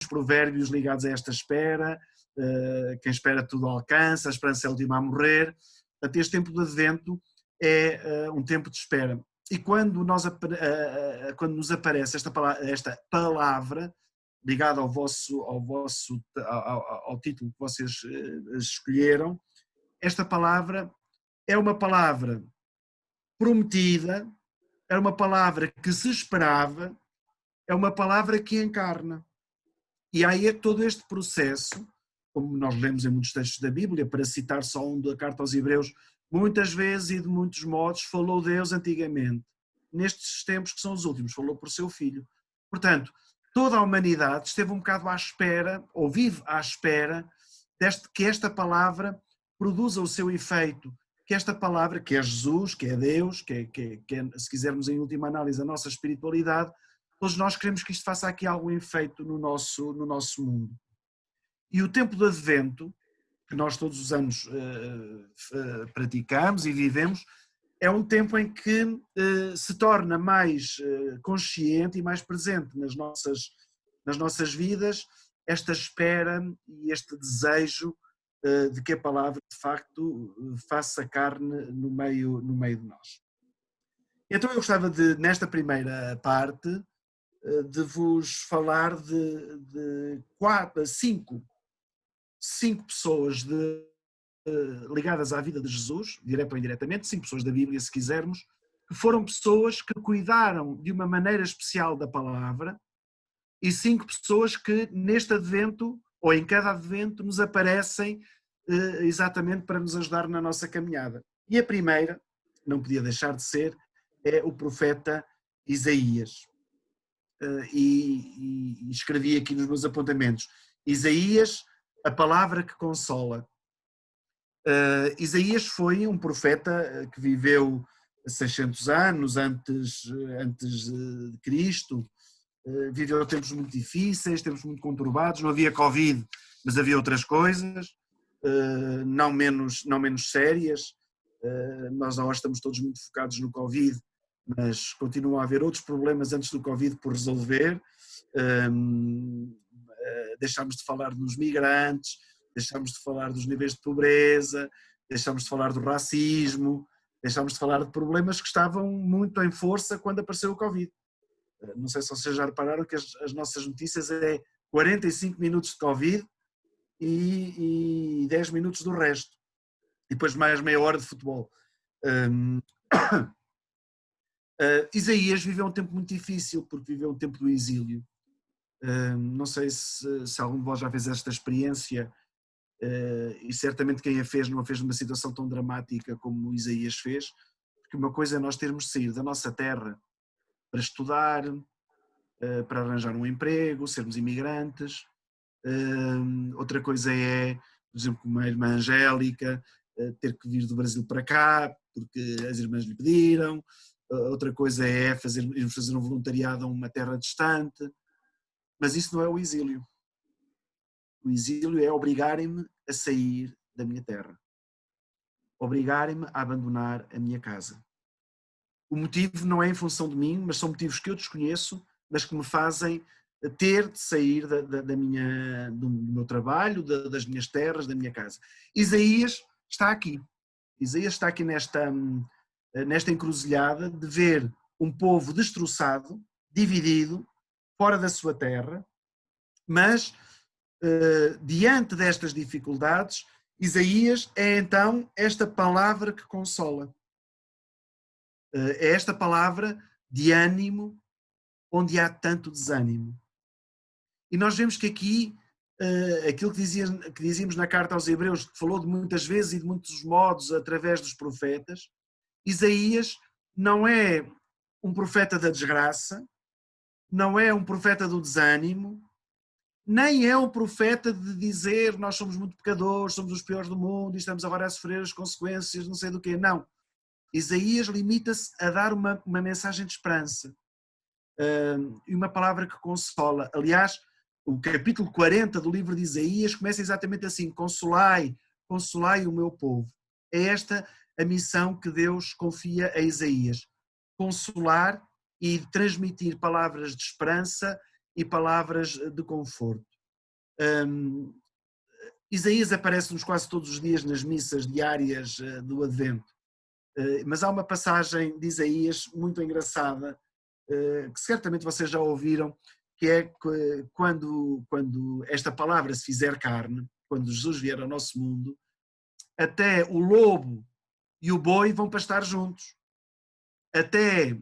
provérbios ligados a esta espera, quem espera tudo alcança, a esperança é a última a morrer. Portanto, este tempo de Advento é um tempo de espera. E quando nos aparece esta palavra ligada ao título que vocês escolheram, esta palavra é uma palavra prometida, é uma palavra que se esperava, é uma palavra que encarna. E aí é todo este processo, como nós lemos em muitos textos da Bíblia, para citar só um da carta aos Hebreus, muitas vezes e de muitos modos falou Deus antigamente, nestes tempos que são os últimos, falou por seu Filho. Portanto, toda a humanidade esteve um bocado à espera, ou vive à espera, que esta palavra produza o seu efeito, que esta palavra, que é Jesus, que é Deus, que é, se quisermos em última análise, a nossa espiritualidade, todos nós queremos que isto faça aqui algum efeito no nosso mundo. E o tempo do Advento, que nós todos os anos praticamos e vivemos, é um tempo em que se torna mais consciente e mais presente nas nossas vidas esta espera e este desejo de que a palavra de facto faça carne no meio de nós. Então eu gostava de, nesta primeira parte, de vos falar de cinco pessoas ligadas à vida de Jesus, direto ou indiretamente, 5 pessoas da Bíblia, se quisermos, que foram pessoas que cuidaram de uma maneira especial da palavra, e 5 pessoas que neste Advento, ou em cada Advento, nos aparecem exatamente para nos ajudar na nossa caminhada. E a primeira, não podia deixar de ser, é o profeta Isaías. E escrevi aqui nos meus apontamentos, Isaías, a palavra que consola. Isaías foi um profeta que viveu 600 anos antes de Cristo, viveu tempos muito difíceis, tempos muito conturbados, não havia Covid, mas havia outras coisas, não menos sérias. Nós agora estamos todos muito focados no Covid, mas continuam a haver outros problemas antes do Covid por resolver. Deixámos de falar dos migrantes, deixámos de falar dos níveis de pobreza, deixámos de falar do racismo, deixámos de falar de problemas que estavam muito em força quando apareceu o Covid. Não sei se vocês já repararam que as nossas notícias é 45 minutos de Covid e 10 minutos do resto. E depois mais meia hora de futebol. Isaías viveu um tempo muito difícil, porque viveu um tempo do exílio. Não sei se algum de vós já fez esta experiência, e certamente quem a fez não a fez numa situação tão dramática como Isaías fez, porque uma coisa é nós termos de sair da nossa terra para estudar, para arranjar um emprego, sermos imigrantes. Outra coisa é, por exemplo, como a irmã Angélica, ter que vir do Brasil para cá, porque as irmãs lhe pediram. Outra coisa é irmos fazer um voluntariado a uma terra distante. Mas isso não é o exílio. O exílio é obrigarem-me a sair da minha terra. Obrigarem-me a abandonar a minha casa. O motivo não é em função de mim, mas são motivos que eu desconheço, mas que me fazem ter de sair do meu trabalho, das minhas terras, da minha casa. Isaías está aqui. Isaías está aqui nesta encruzilhada de ver um povo destroçado, dividido, fora da sua terra, mas diante destas dificuldades, Isaías é então esta palavra que consola. É esta palavra de ânimo onde há tanto desânimo. E nós vemos que aqui, aquilo que dizíamos na carta aos Hebreus, que falou de muitas vezes e de muitos modos através dos profetas, Isaías não é um profeta da desgraça, não é um profeta do desânimo, nem é um profeta de dizer nós somos muito pecadores, somos os piores do mundo e estamos agora a sofrer as consequências, não sei do quê. Não. Isaías limita-se a dar uma mensagem de esperança e uma palavra que consola. Aliás, o capítulo 40 do livro de Isaías começa exatamente assim: consolai, consolai o meu povo. É esta a missão que Deus confia a Isaías: consolar e transmitir palavras de esperança e palavras de conforto. Um, Isaías aparece-nos quase todos os dias nas missas diárias do Advento, mas há uma passagem de Isaías muito engraçada, que certamente vocês já ouviram, que é quando esta palavra se fizer carne, quando Jesus vier ao nosso mundo, até o lobo e o boi vão pastar juntos. Até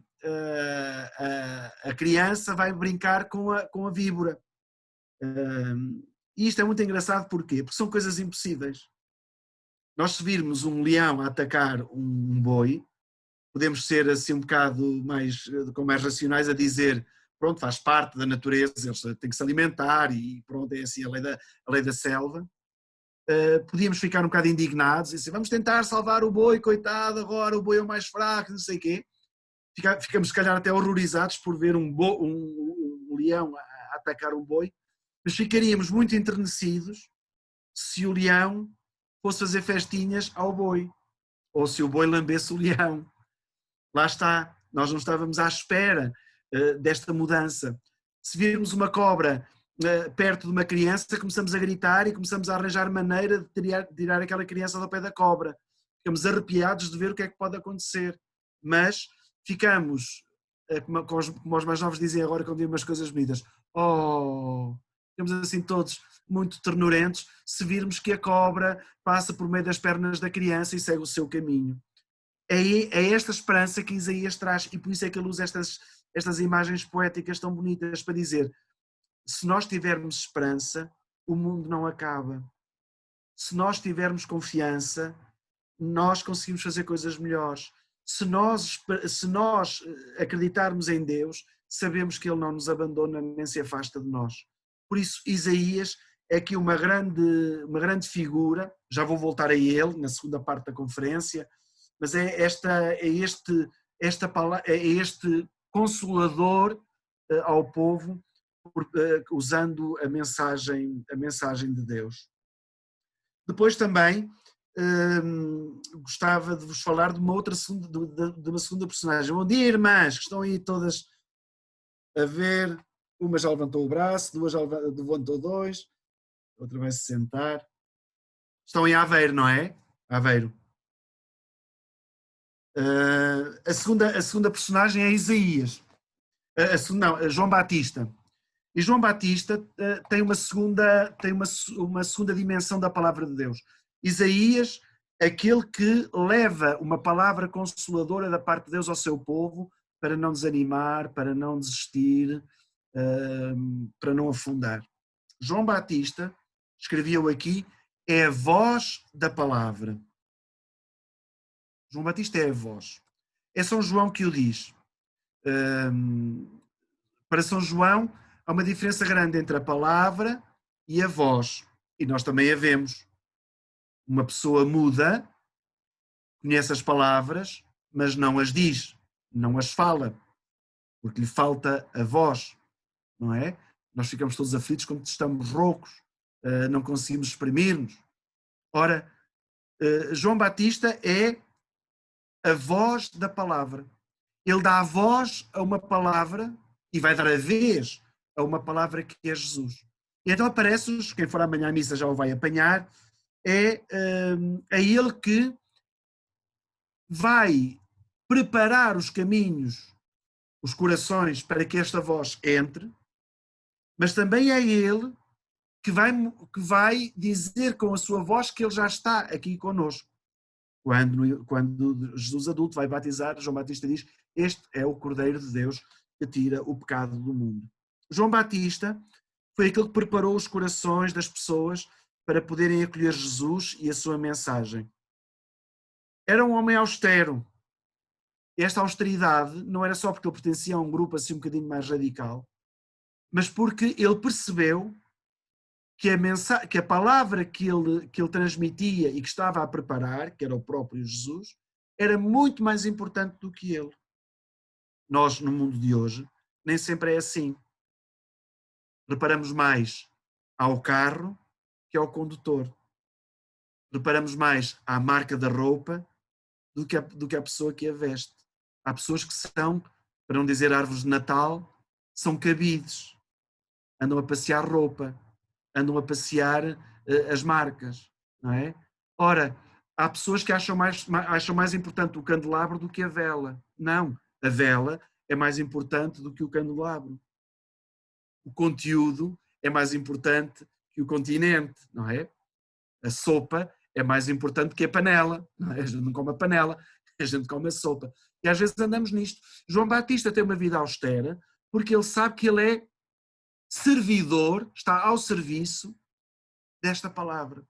a criança vai brincar com a víbora. E isto é muito engraçado, porquê? Porque são coisas impossíveis. Nós, se virmos um leão a atacar um boi, podemos ser assim um bocado mais racionais a dizer, pronto, faz parte da natureza, eles têm que se alimentar e pronto, é assim a lei da selva. Podíamos ficar um bocado indignados e dizer, vamos tentar salvar o boi, coitado, agora o boi é o mais fraco, não sei o quê. Ficamos se calhar até horrorizados por ver um leão a atacar um boi, mas ficaríamos muito enternecidos se o leão fosse fazer festinhas ao boi, ou se o boi lambesse o leão. Lá está, nós não estávamos à espera desta mudança. Se virmos uma cobra perto de uma criança, começamos a gritar e começamos a arranjar maneira de tirar aquela criança do pé da cobra. Ficamos arrepiados de ver o que é que pode acontecer. Mas ficamos, como os mais novos dizem agora quando dizem umas coisas bonitas, ficamos assim todos muito ternurentos se virmos que a cobra passa por meio das pernas da criança e segue o seu caminho. É esta esperança que Isaías traz, e por isso é que ele usa estas imagens poéticas tão bonitas para dizer, se nós tivermos esperança, o mundo não acaba. Se nós tivermos confiança, nós conseguimos fazer coisas melhores. Se nós acreditarmos em Deus, sabemos que Ele não nos abandona nem se afasta de nós. Por isso, Isaías é aqui uma grande figura, já vou voltar a ele na segunda parte da conferência, mas é este consolador ao povo, usando a mensagem de Deus. Depois também gostava de vos falar de uma segunda personagem. Bom dia, irmãs, que estão aí todas a ver. Uma já levantou o braço, duas já levantou dois, outra vai se sentar. Estão em Aveiro, não é? Aveiro. A segunda personagem é Isaías. João Batista. E João Batista tem uma segunda dimensão da palavra de Deus. Isaías, aquele que leva uma palavra consoladora da parte de Deus ao seu povo para não desanimar, para não desistir, para não afundar. João Batista, escreveu aqui, é a voz da palavra. João Batista é a voz. É São João que o diz. Para São João, há uma diferença grande entre a palavra e a voz. E nós também a vemos. Uma pessoa muda, conhece as palavras, mas não as diz, não as fala, porque lhe falta a voz, não é? Nós ficamos todos aflitos quando estamos roucos, não conseguimos exprimir-nos. Ora, João Batista é a voz da palavra. Ele dá a voz a uma palavra e vai dar a vez a uma palavra que é Jesus. E então aparece-nos, quem for amanhã à missa já o vai apanhar, é ele que vai preparar os caminhos, os corações, para que esta voz entre, mas também é ele que vai dizer com a sua voz que ele já está aqui conosco. Quando Jesus adulto vai batizar, João Batista diz, este é o Cordeiro de Deus que tira o pecado do mundo. João Batista foi aquele que preparou os corações das pessoas para poderem acolher Jesus e a sua mensagem. Era um homem austero. Esta austeridade não era só porque ele pertencia a um grupo assim um bocadinho mais radical, mas porque ele percebeu que a palavra que ele transmitia e que estava a preparar, que era o próprio Jesus, era muito mais importante do que ele. Nós, no mundo de hoje, nem sempre é assim. Reparamos mais ao carro que ao condutor. Reparamos mais à marca da roupa do que a pessoa que a veste. Há pessoas que são, para não dizer árvores de Natal, são cabides. Andam a passear roupa. andam a passear as marcas, não é? Ora, há pessoas que acham mais importante o candelabro do que a vela. Não, a vela é mais importante do que o candelabro. O conteúdo é mais importante que o continente, não é? A sopa é mais importante que a panela, não é? A gente não come a panela, a gente come a sopa. E às vezes andamos nisto. João Batista tem uma vida austera porque ele sabe que ele é servidor, está ao serviço desta palavra.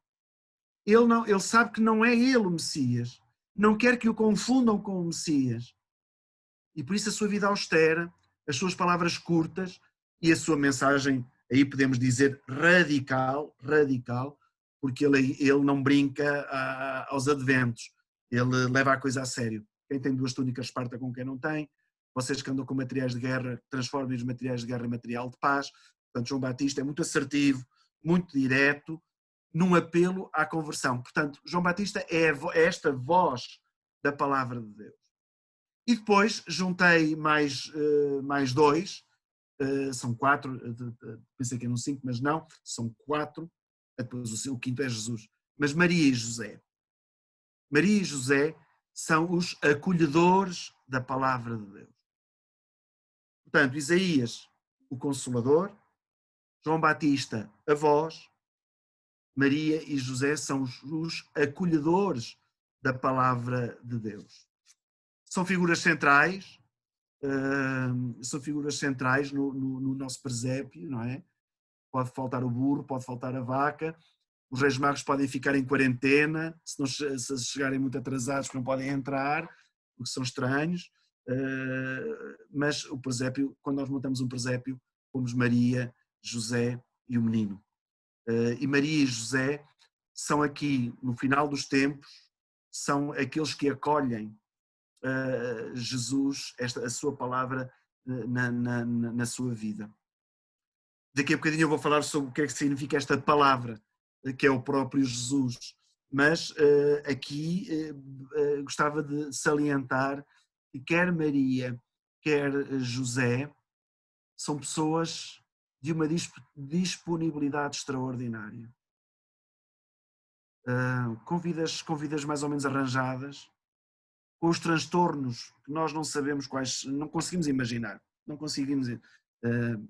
Ele sabe que não é ele o Messias, não quer que o confundam com o Messias. E por isso a sua vida austera, as suas palavras curtas e a sua mensagem, aí podemos dizer radical, porque ele não brinca aos adventos, ele leva a coisa a sério. Quem tem 2 túnicas esparta com quem não tem, vocês que andam com materiais de guerra, transformem os materiais de guerra em material de paz. Portanto, João Batista é muito assertivo, muito direto, num apelo à conversão. Portanto, João Batista é esta voz da palavra de Deus. E depois juntei mais 2, são 4, pensei que eram 5, mas não, são 4, depois o quinto é Jesus. Mas Maria e José. Maria e José são os acolhedores da palavra de Deus. Portanto, Isaías, o Consolador, João Batista, a voz, Maria e José são os acolhedores da palavra de Deus. São figuras centrais, no nosso presépio, não é? Pode faltar o burro, pode faltar a vaca, os Reis Magos podem ficar em quarentena, se chegarem muito atrasados não podem entrar, porque são estranhos, mas o presépio, quando nós montamos um presépio, pomos Maria, José e o menino. E Maria e José são aqui, no final dos tempos, são aqueles que acolhem Jesus, a sua palavra na sua vida. Daqui a bocadinho eu vou falar sobre o que é que significa esta palavra, que é o próprio Jesus, mas aqui gostava de salientar que quer Maria, quer José, são pessoas de uma disponibilidade extraordinária. Com vidas mais ou menos arranjadas, com os transtornos que nós não sabemos quais, não conseguimos imaginar, não conseguimos.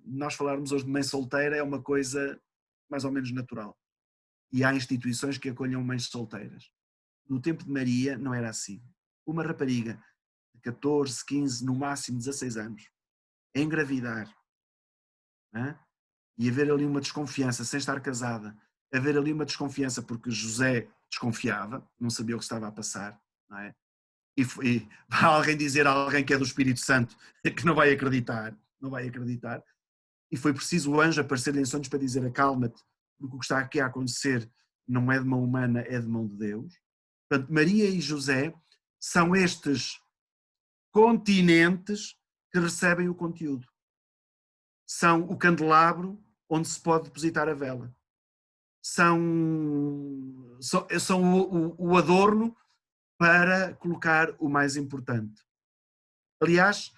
Nós falarmos hoje de mãe solteira é uma coisa mais ou menos natural. E há instituições que acolham mães solteiras. No tempo de Maria não era assim. Uma rapariga de 14, 15, no máximo 16 anos, a engravidar, e haver ali uma desconfiança, sem estar casada, haver ali uma desconfiança porque José desconfiava, não sabia o que estava a passar, não é? E vai alguém dizer a alguém que é do Espírito Santo que não vai acreditar, e foi preciso o anjo aparecer-lhe em sonhos para dizer acalma-te, porque o que está aqui a acontecer não é de mão humana, é de mão de Deus. Portanto, Maria e José são estes continentes que recebem o conteúdo. São o candelabro onde se pode depositar a vela. São o adorno para colocar o mais importante. Aliás,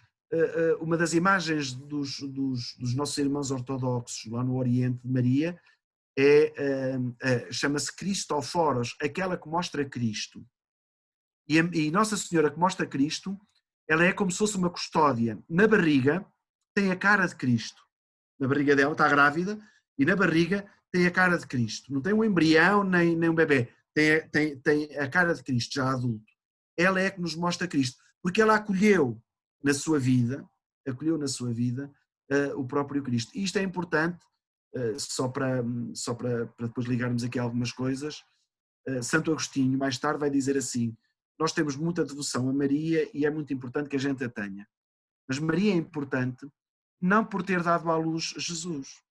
uma das imagens dos nossos irmãos ortodoxos lá no Oriente de Maria chama-se Cristoforos, aquela que mostra Cristo. E Nossa Senhora que mostra Cristo, ela é como se fosse uma custódia. Na barriga tem a cara de Cristo. Na barriga dela está grávida e na barriga tem a cara de Cristo. Não tem um embrião nem um bebê. Tem a cara de Cristo, já adulto. Ela é que nos mostra Cristo. Porque ela acolheu na sua vida o próprio Cristo. E isto é importante, só para depois ligarmos aqui algumas coisas. Santo Agostinho, mais tarde, vai dizer assim: nós temos muita devoção a Maria e é muito importante que a gente a tenha. Mas Maria é importante não por ter dado à luz Jesus.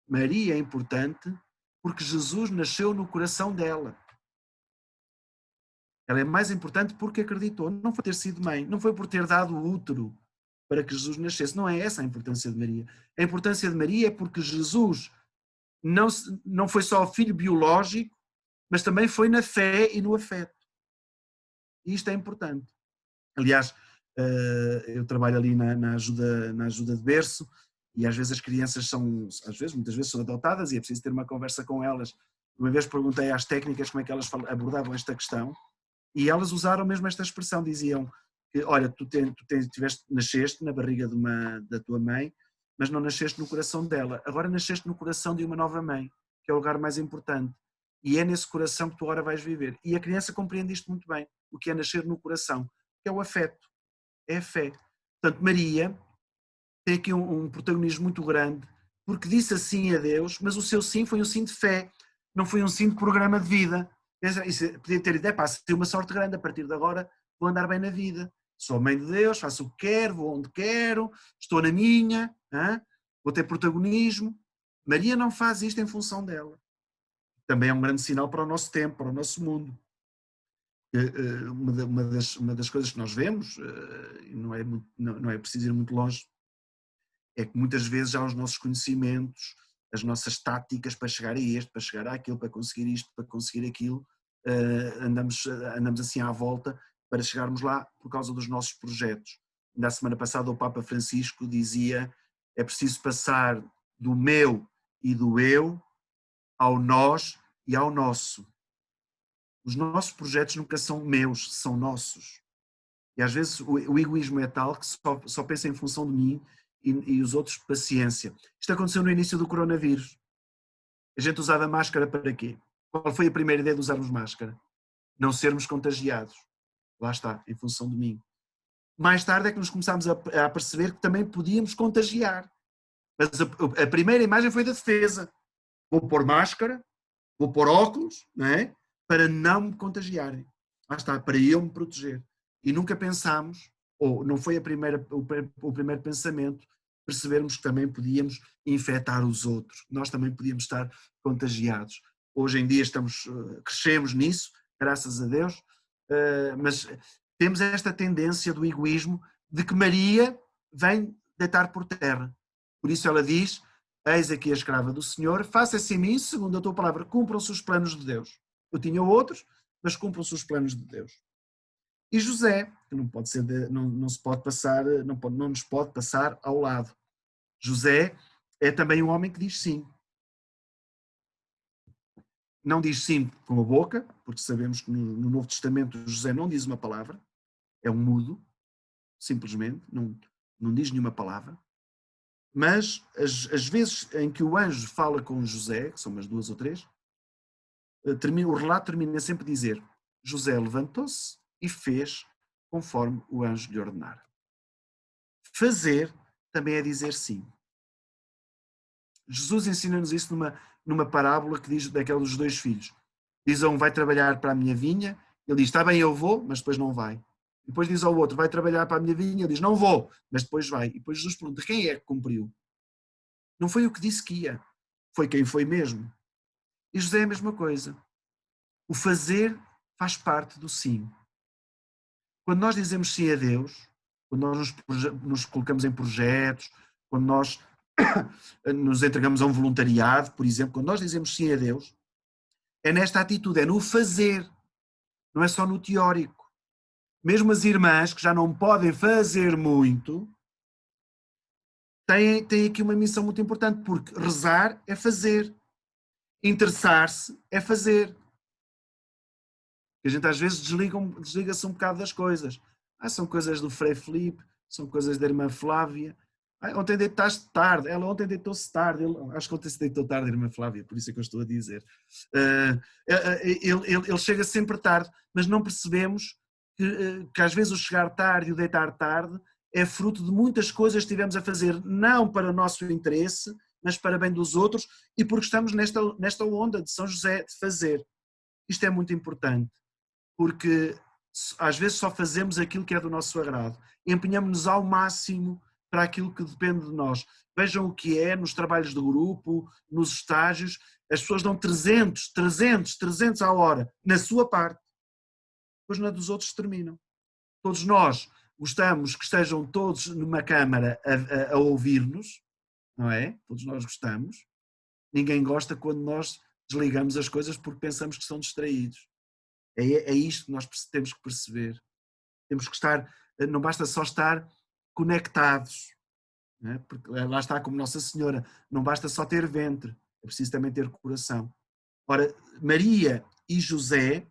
Maria é importante porque Jesus nasceu no coração dela. Ela é mais importante porque acreditou. Não foi ter sido mãe, não foi por ter dado o útero para que Jesus nascesse. Não é essa a importância de Maria. A importância de Maria é porque Jesus não foi só filho biológico, mas também foi na fé e no afeto. E isto é importante. Aliás, eu trabalho ali na ajuda de berço e às vezes as crianças muitas vezes são adotadas e é preciso ter uma conversa com elas. Uma vez perguntei às técnicas como é que elas abordavam esta questão e elas usaram mesmo esta expressão, diziam que, olha, nasceste na barriga da tua mãe, mas não nasceste no coração dela, agora nasceste no coração de uma nova mãe, que é o lugar mais importante, e é nesse coração que tu agora vais viver. E a criança compreende isto muito bem, o que é nascer no coração, que é o afeto, é a fé. Portanto, Maria tem aqui um protagonismo muito grande, porque disse assim a Deus, mas o seu sim foi um sim de fé, não foi um sim de programa de vida. Isso podia ter ideia, tem uma sorte grande, a partir de agora vou andar bem na vida. Sou mãe de Deus, faço o que quero, vou onde quero, estou na minha, vou ter protagonismo. Maria não faz isto em função dela. Também é um grande sinal para o nosso tempo, para o nosso mundo. Uma das coisas que nós vemos, e não é preciso ir muito longe, é que muitas vezes há os nossos conhecimentos, as nossas táticas para chegar a este, para chegar àquilo, para conseguir isto, para conseguir aquilo, andamos assim à volta para chegarmos lá por causa dos nossos projetos. Na semana passada o Papa Francisco dizia, é preciso passar do meu e do eu ao nós e ao nosso. Os nossos projetos nunca são meus, são nossos. E às vezes o egoísmo é tal que só pensa em função de mim e os outros, paciência. Isto aconteceu no início do coronavírus. A gente usava máscara para quê? Qual foi a primeira ideia de usarmos máscara? Não sermos contagiados. Lá está, em função de mim. Mais tarde é que nos começámos a perceber que também podíamos contagiar. Mas a primeira imagem foi da defesa. Vou pôr máscara, vou pôr óculos, não é? Para não me contagiarem. Lá está, para eu me proteger. E nunca pensámos, ou não foi o primeiro pensamento, percebermos que também podíamos infectar os outros, nós também podíamos estar contagiados. Hoje em dia crescemos nisso, graças a Deus, mas temos esta tendência do egoísmo de que Maria vem deitar por terra. Por isso ela diz, eis aqui a escrava do Senhor, faça-se em mim, segundo a tua palavra, cumpram-se os planos de Deus. Eu tinha outros, mas cumpram-se os planos de Deus. E José, que não se pode passar, não nos pode passar ao lado. José é também um homem que diz sim. Não diz sim com a boca, porque sabemos que no Novo Testamento José não diz uma palavra, é um mudo, simplesmente, não diz nenhuma palavra. Mas as vezes em que o anjo fala com José, que são umas 2 ou 3, o relato termina sempre a dizer: José levantou-se e fez conforme o anjo lhe ordenara. Fazer também é dizer sim. Jesus ensina-nos isso numa parábola que diz daquela dos 2 filhos. Diz a um, vai trabalhar para a minha vinha, ele diz, está bem, eu vou, mas depois não vai. Depois diz ao outro, vai trabalhar para a minha vinha, ele diz, não vou, mas depois vai. E depois Jesus pergunta, quem é que cumpriu? Não foi o que disse que ia, foi quem foi mesmo. E José é a mesma coisa. O fazer faz parte do sim. Quando nós dizemos sim a Deus, quando nós nos colocamos em projetos, quando nós nos entregamos a um voluntariado, por exemplo, quando nós dizemos sim a Deus, é nesta atitude, é no fazer, não é só no teórico. Mesmo as irmãs que já não podem fazer muito, têm aqui uma missão muito importante, porque rezar é fazer, interessar-se é fazer. A gente às vezes desliga-se um bocado das coisas. São coisas do Frei Filipe, são coisas da irmã Flávia. Ontem deitaste tarde, ela ontem deitou-se tarde, acho que ontem se deitou tarde a irmã Flávia, por isso é que eu estou a dizer. Ele chega sempre tarde, mas não percebemos que às vezes o chegar tarde e o deitar tarde é fruto de muitas coisas que estivemos a fazer, não para o nosso interesse, mas para bem dos outros, e porque estamos nesta onda de São José de fazer. Isto é muito importante, porque às vezes só fazemos aquilo que é do nosso agrado, empenhamos-nos ao máximo para aquilo que depende de nós. Vejam o que é nos trabalhos de grupo, nos estágios, as pessoas dão 300 à hora na sua parte, depois na dos outros terminam. Todos nós gostamos que estejam todos numa câmara a ouvir-nos, não é? Todos nós gostamos. Ninguém gosta quando nós desligamos as coisas porque pensamos que são distraídos. É isto que nós temos que perceber. Temos que estar, não basta só estar conectados, não é? Porque lá está, como Nossa Senhora, não basta só ter ventre, é preciso também ter coração. Ora, Maria e José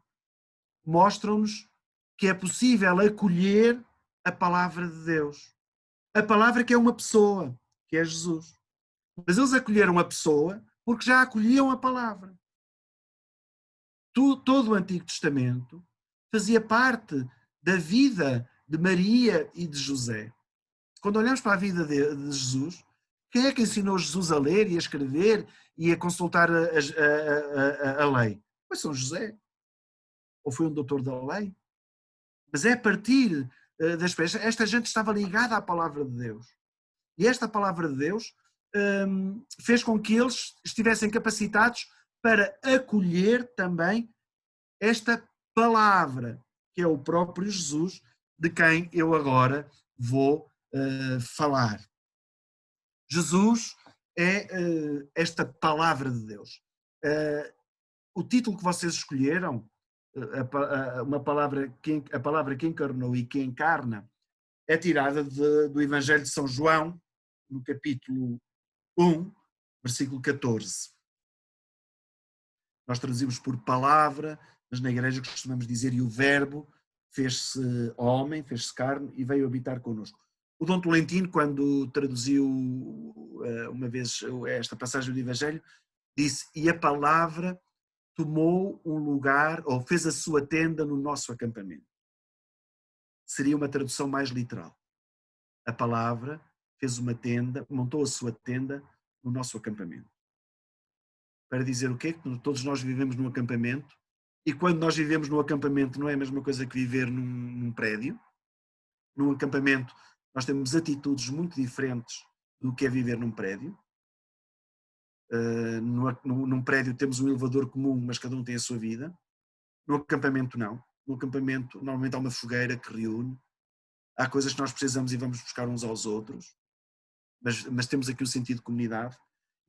mostram-nos que é possível acolher a palavra de Deus. A palavra que é uma pessoa, que é Jesus. Mas eles acolheram a pessoa porque já acolhiam a palavra. Todo o Antigo Testamento fazia parte da vida de Maria e de José. Quando olhamos para a vida de Jesus, quem é que ensinou Jesus a ler e a escrever e a consultar a lei? Foi São José. Ou foi um doutor da lei? Mas é a partir das experiências. Esta gente estava ligada à palavra de Deus. E esta palavra de Deus fez com que eles estivessem capacitados para acolher também esta palavra, que é o próprio Jesus, de quem eu agora vou falar. Jesus é esta palavra de Deus. O título que vocês escolheram, a palavra que encarnou e que encarna, é tirada do Evangelho de São João, no capítulo 1, versículo 14. Nós traduzimos por palavra, mas na igreja costumamos dizer e o verbo fez-se homem, fez-se carne e veio habitar connosco. O Dom Tolentino, quando traduziu uma vez esta passagem do Evangelho, disse: e a palavra tomou um lugar, ou fez a sua tenda no nosso acampamento. Seria uma tradução mais literal. A palavra fez uma tenda, montou a sua tenda no nosso acampamento. Para dizer o quê? Que todos nós vivemos num acampamento, e quando nós vivemos num acampamento não é a mesma coisa que viver num prédio. Num acampamento nós temos atitudes muito diferentes do que é viver num prédio. Num prédio temos um elevador comum, mas cada um tem a sua vida. No acampamento não. No acampamento normalmente há uma fogueira que reúne, há coisas que nós precisamos e vamos buscar uns aos outros, mas temos aqui o sentido de comunidade,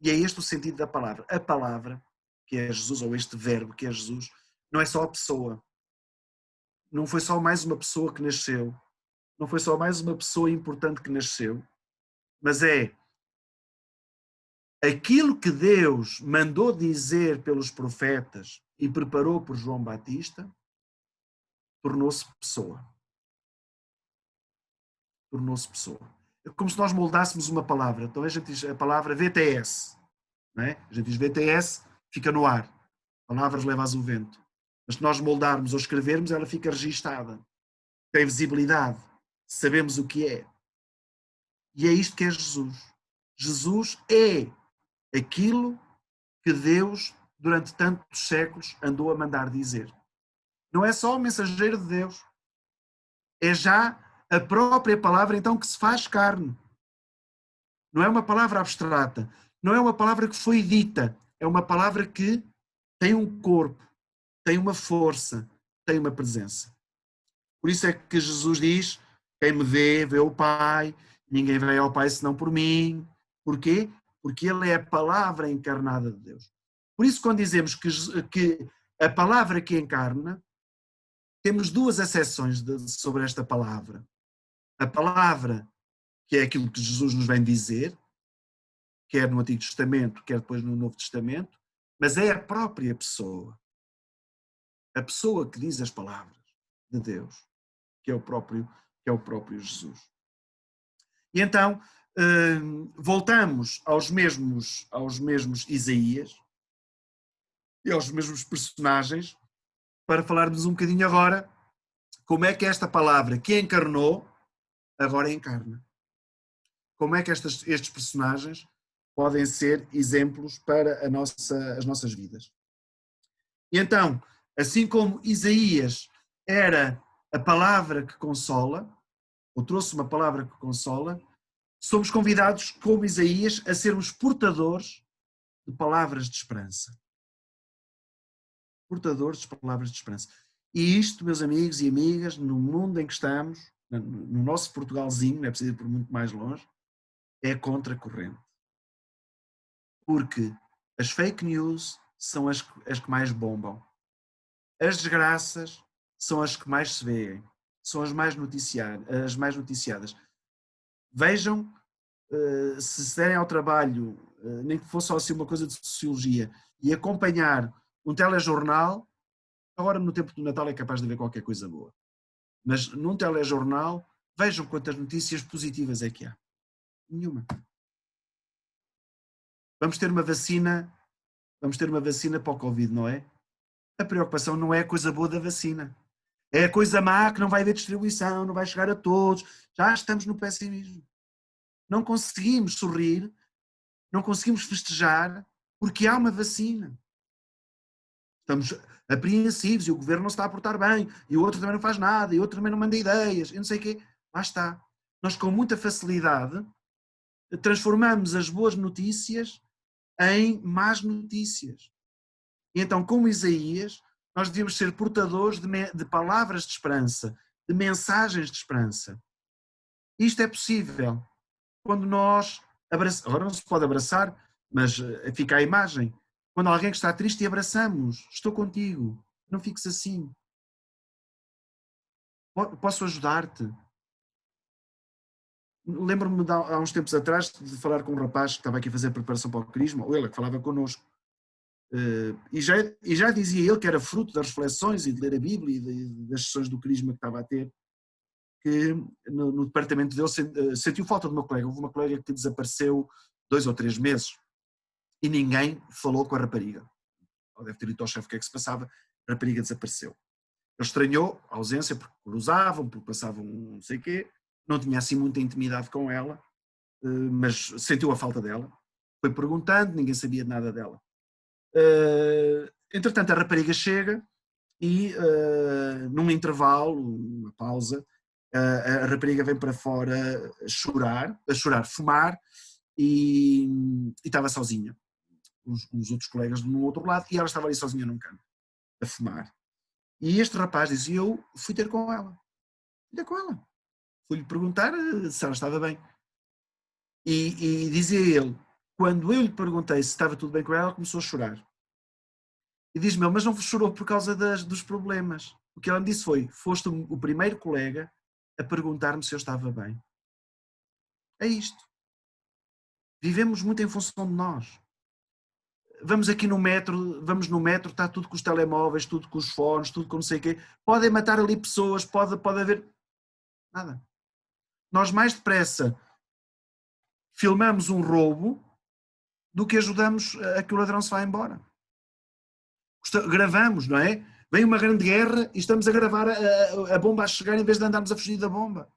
e é este o sentido da palavra. A palavra, que é Jesus, ou este verbo que é Jesus, não é só a pessoa, não foi só mais uma pessoa que nasceu, não foi só mais uma pessoa importante que nasceu, mas é aquilo que Deus mandou dizer pelos profetas e preparou por João Batista, tornou-se pessoa. Tornou-se pessoa. É como se nós moldássemos uma palavra. Então a gente diz a palavra VTS. Não é? A gente diz VTS, fica no ar. Palavras levas o vento. Mas se nós moldarmos ou escrevermos, ela fica registada. Tem visibilidade. Sabemos o que é. E é isto que é Jesus. Jesus é aquilo que Deus, durante tantos séculos, andou a mandar dizer. Não é só o mensageiro de Deus. É já a própria palavra, então, que se faz carne. Não é uma palavra abstrata. Não é uma palavra que foi dita. É uma palavra que tem um corpo, tem uma força, tem uma presença. Por isso é que Jesus diz: quem me vê, vê o Pai, ninguém vem ao Pai senão por mim. Porquê? Porque Ele é a palavra encarnada de Deus. Por isso, quando dizemos que a palavra que encarna, temos duas acessões sobre esta palavra. A palavra, que é aquilo que Jesus nos vem dizer, quer no Antigo Testamento, quer depois no Novo Testamento, mas é a própria pessoa. A pessoa que diz as palavras de Deus, que é o próprio Jesus. E então, voltamos aos mesmos Isaías e aos mesmos personagens para falarmos um bocadinho agora como é que esta palavra que encarnou agora encarna. Como é que estes personagens podem ser exemplos para as nossas vidas. E então, assim como Isaías era a palavra que consola, ou trouxe uma palavra que consola, somos convidados, como Isaías, a sermos portadores de palavras de esperança. Portadores de palavras de esperança. E isto, meus amigos e amigas, no mundo em que estamos, no nosso Portugalzinho, não é preciso ir por muito mais longe, é contracorrente. Porque as fake news são as que mais bombam. As desgraças são as que mais se veem. São as mais noticiadas. Vejam se derem ao trabalho, nem que fosse só assim uma coisa de sociologia, e acompanhar um telejornal, agora no tempo do Natal é capaz de haver qualquer coisa boa, mas num telejornal, vejam quantas notícias positivas é que há. Nenhuma. Vamos ter uma vacina para o Covid, não é? A preocupação não é a coisa boa da vacina. É a coisa má que não vai haver distribuição, não vai chegar a todos. Já estamos no pessimismo. Não conseguimos sorrir, não conseguimos festejar porque há uma vacina. Estamos apreensivos e o governo não se está a portar bem, e o outro também não faz nada, e o outro também não manda ideias, e não sei o quê. Lá está. Nós com muita facilidade transformamos as boas notícias em más notícias. E então, como Isaías, nós devíamos ser portadores de palavras de esperança, de mensagens de esperança. Isto é possível quando nós abraçamos. Agora não se pode abraçar, mas fica a imagem. Quando alguém que está triste e abraçamos, estou contigo, não fiques assim. Posso ajudar-te. Lembro-me de há uns tempos atrás de falar com um rapaz que estava aqui a fazer preparação para o Crisma, ou ele que falava connosco. E já dizia ele que era fruto das reflexões e de ler a Bíblia e das sessões do Crisma que estava a ter, que no departamento dele sentiu falta de uma colega. Houve uma colega que desapareceu 2 ou 3 meses e ninguém falou com a rapariga. Ou deve ter dito ao chefe o que é que se passava, a rapariga desapareceu. Ele estranhou a ausência porque cruzavam, porque passavam não sei o quê, não tinha assim muita intimidade com ela, mas sentiu a falta dela. Foi perguntando, ninguém sabia de nada dela. Entretanto, a rapariga chega e, num intervalo, uma pausa, a rapariga vem para fora a chorar, fumar, e estava sozinha. Uns outros colegas no outro lado, e ela estava ali sozinha num canto, a fumar. E este rapaz disse, eu fui ter com ela. Fui-lhe perguntar se ela estava bem. E dizia ele, quando eu lhe perguntei se estava tudo bem com ela começou a chorar. E diz-me, mas não chorou por causa dos problemas. O que ela me disse foi, foste o primeiro colega a perguntar-me se eu estava bem. É isto. Vivemos muito em função de nós. Vamos aqui no metro, está tudo com os telemóveis, tudo com os fones, tudo com não sei o quê. Podem matar ali pessoas, pode haver... Nada. Nós mais depressa filmamos um roubo do que ajudamos a que o ladrão se vá embora. Gravamos, não é? Vem uma grande guerra e estamos a gravar a bomba a chegar em vez de andarmos a fugir da bomba.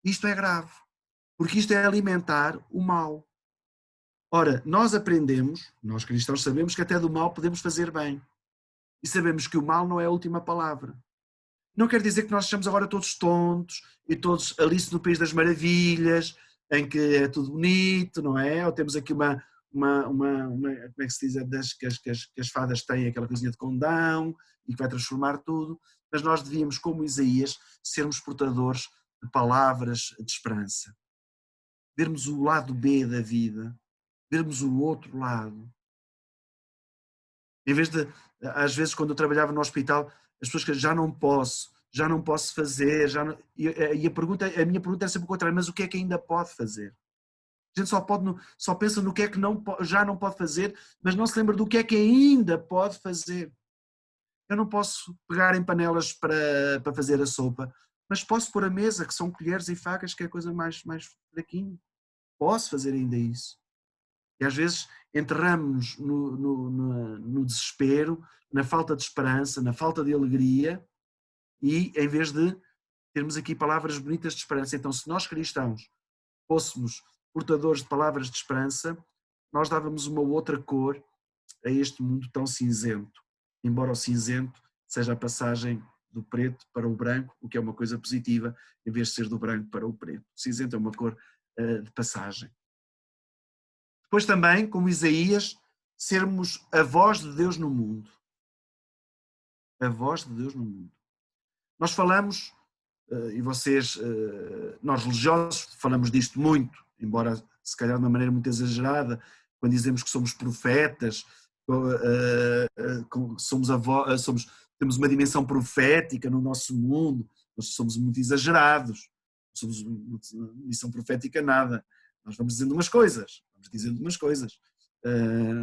Isto é grave, porque isto é alimentar o mal. Ora, nós aprendemos, nós cristãos sabemos que até do mal podemos fazer bem. E sabemos que o mal não é a última palavra. Não quer dizer que nós sejamos agora todos tontos e todos Alice no País das Maravilhas, em que é tudo bonito, não é? Ou temos aqui como é que se diz, que as fadas têm aquela coisinha de condão e que vai transformar tudo, mas nós devíamos, como Isaías, sermos portadores de palavras de esperança. Vermos o lado B da vida, vermos o outro lado. Em vez de, às vezes, quando eu trabalhava no hospital, as pessoas que já não posso fazer, e a minha pergunta é sempre o contrário, mas o que é que ainda pode fazer? A gente só pensa no que é que já não pode fazer, mas não se lembra do que é que ainda pode fazer. Eu não posso pegar em panelas para fazer a sopa, mas posso pôr a mesa, que são colheres e facas, que é a coisa mais fraquinha. Posso fazer ainda isso. E às vezes enterramos no desespero, na falta de esperança, na falta de alegria, e em vez de termos aqui palavras bonitas de esperança. Então, se nós cristãos fôssemos portadores de palavras de esperança, nós dávamos uma outra cor a este mundo tão cinzento. Embora o cinzento seja a passagem do preto para o branco, o que é uma coisa positiva, em vez de ser do branco para o preto. O cinzento é uma cor de passagem. Depois também, como Isaías, sermos a voz de Deus no mundo. A voz de Deus no mundo. Nós falamos, e vocês, nós religiosos, falamos disto muito, embora se calhar de uma maneira muito exagerada, quando dizemos que somos profetas, temos uma dimensão profética no nosso mundo, nós somos muito exagerados, não somos uma missão profética nada. Nós vamos dizendo umas coisas,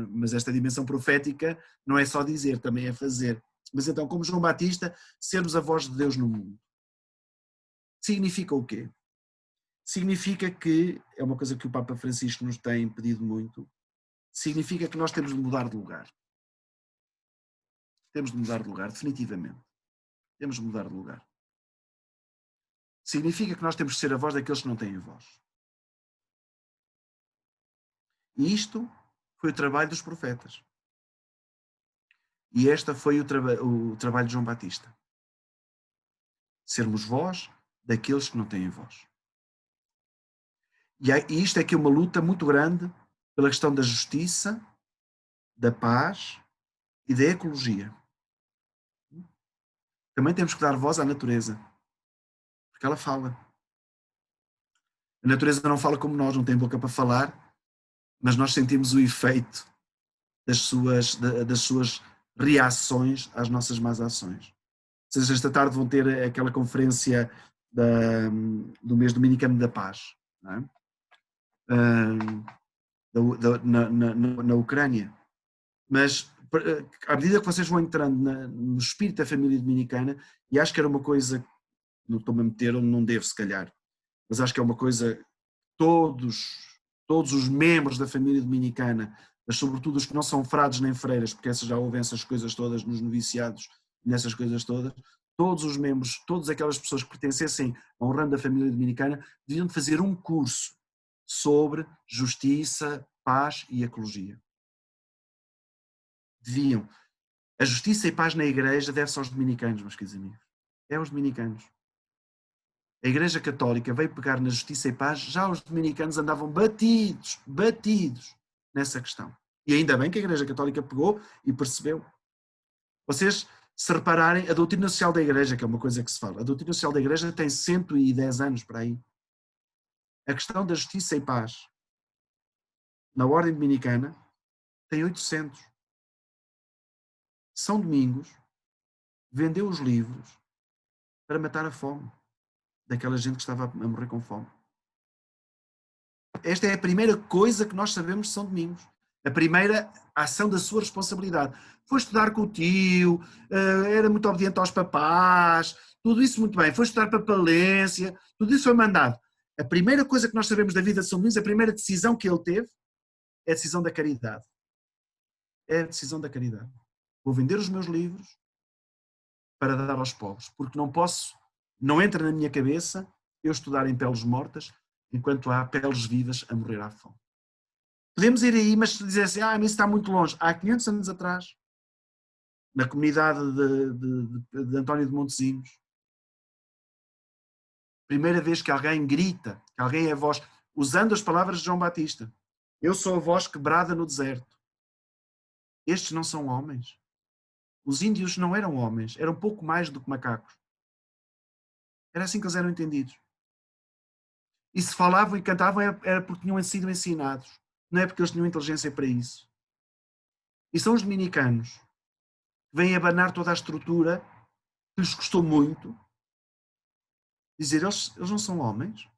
mas esta dimensão profética não é só dizer, também é fazer. Mas então, como João Batista, sermos a voz de Deus no mundo. Significa o quê? Significa que, é uma coisa que o Papa Francisco nos tem pedido muito, significa que nós temos de mudar de lugar. Temos de mudar de lugar, definitivamente. Temos de mudar de lugar. Significa que nós temos de ser a voz daqueles que não têm voz. E isto foi o trabalho dos profetas. E este foi o trabalho de João Batista. Sermos voz daqueles que não têm voz. E isto é que é uma luta muito grande pela questão da justiça, da paz e da ecologia. Também temos que dar voz à natureza, porque ela fala. A natureza não fala como nós, não tem boca para falar, mas nós sentimos o efeito das suas reações às nossas más ações. Ou seja, esta tarde vão ter aquela conferência do mês dominicano da paz, não é? Na Ucrânia. Mas à medida que vocês vão entrando no espírito da família dominicana, e acho que era uma coisa, não estou-me a meter onde não devo se calhar, mas acho que é uma coisa, todos os membros da família dominicana, mas sobretudo os que não são frades nem freiras, porque essas já ouvem essas coisas todas nos noviciados, nessas coisas todas, todos os membros, todas aquelas pessoas que pertencessem a um ramo da família dominicana, deviam fazer um curso sobre justiça, paz e ecologia. Deviam. A justiça e paz na igreja deve-se aos dominicanos, meus queridos amigos. É aos dominicanos. A Igreja Católica veio pegar na justiça e paz, já os dominicanos andavam batidos nessa questão. E ainda bem que a Igreja Católica pegou e percebeu. Vocês, se repararem, a doutrina social da Igreja, que é uma coisa que se fala, a doutrina social da Igreja tem 110 anos para aí. A questão da justiça e paz na ordem dominicana tem 800. São Domingos vendeu os livros para matar a fome daquela gente que estava a morrer com fome. Esta é a primeira coisa que nós sabemos de São Domingos. A primeira ação da sua responsabilidade. Foi estudar com o tio, era muito obediente aos papás, tudo isso muito bem. Foi estudar para Palência, tudo isso foi mandado. A primeira coisa que nós sabemos da vida de São Domingos, a primeira decisão que ele teve, é a decisão da caridade. É a decisão da caridade. Vou vender os meus livros para dar aos pobres, porque não entra na minha cabeça eu estudar em peles mortas, enquanto há peles vivas a morrer à fome. Podemos ir aí, mas dizer assim, mas isso está muito longe. Há 500 anos atrás, na comunidade de António de Montesinhos, primeira vez que alguém grita, que alguém é a voz, usando as palavras de João Batista. Eu sou a voz que brada no deserto. Estes não são homens. Os índios não eram homens, eram pouco mais do que macacos. Era assim que eles eram entendidos. E se falavam e cantavam era porque tinham sido ensinados. Não é porque eles tinham inteligência para isso. E são os dominicanos que vêm abanar toda a estrutura que lhes custou muito. Dizer, eles não são homens?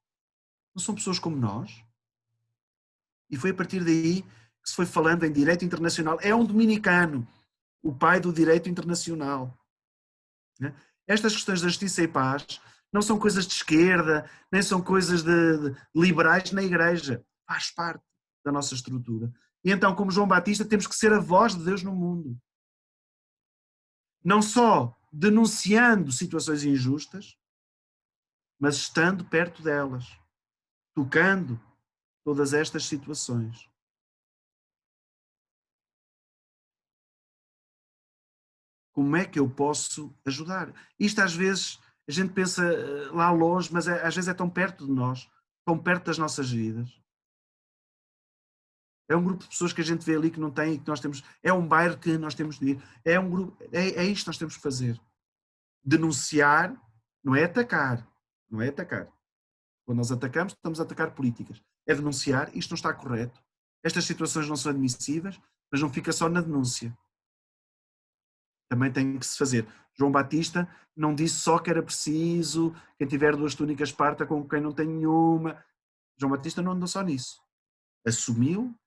Não são pessoas como nós? E foi a partir daí que se foi falando em direito internacional. É um dominicano, o pai do direito internacional. Estas questões da justiça e paz não são coisas de esquerda, nem são coisas de liberais na igreja. Faz parte da nossa estrutura. E então, como João Batista, temos que ser a voz de Deus no mundo. Não só denunciando situações injustas, mas estando perto delas, tocando todas estas situações. Como é que eu posso ajudar? Isto às vezes, a gente pensa lá longe, mas às vezes é tão perto de nós, tão perto das nossas vidas. É um grupo de pessoas que a gente vê ali que não tem e que nós temos. É um bairro que nós temos de ir. É um grupo. É isto que nós temos que fazer. Denunciar não é atacar. Não é atacar. Quando nós atacamos, estamos a atacar políticas. É denunciar, isto não está correto. Estas situações não são admissíveis, mas não fica só na denúncia. Também tem que se fazer. João Batista não disse só que era preciso quem tiver duas túnicas parta com quem não tem nenhuma. João Batista não andou só nisso. Assumiu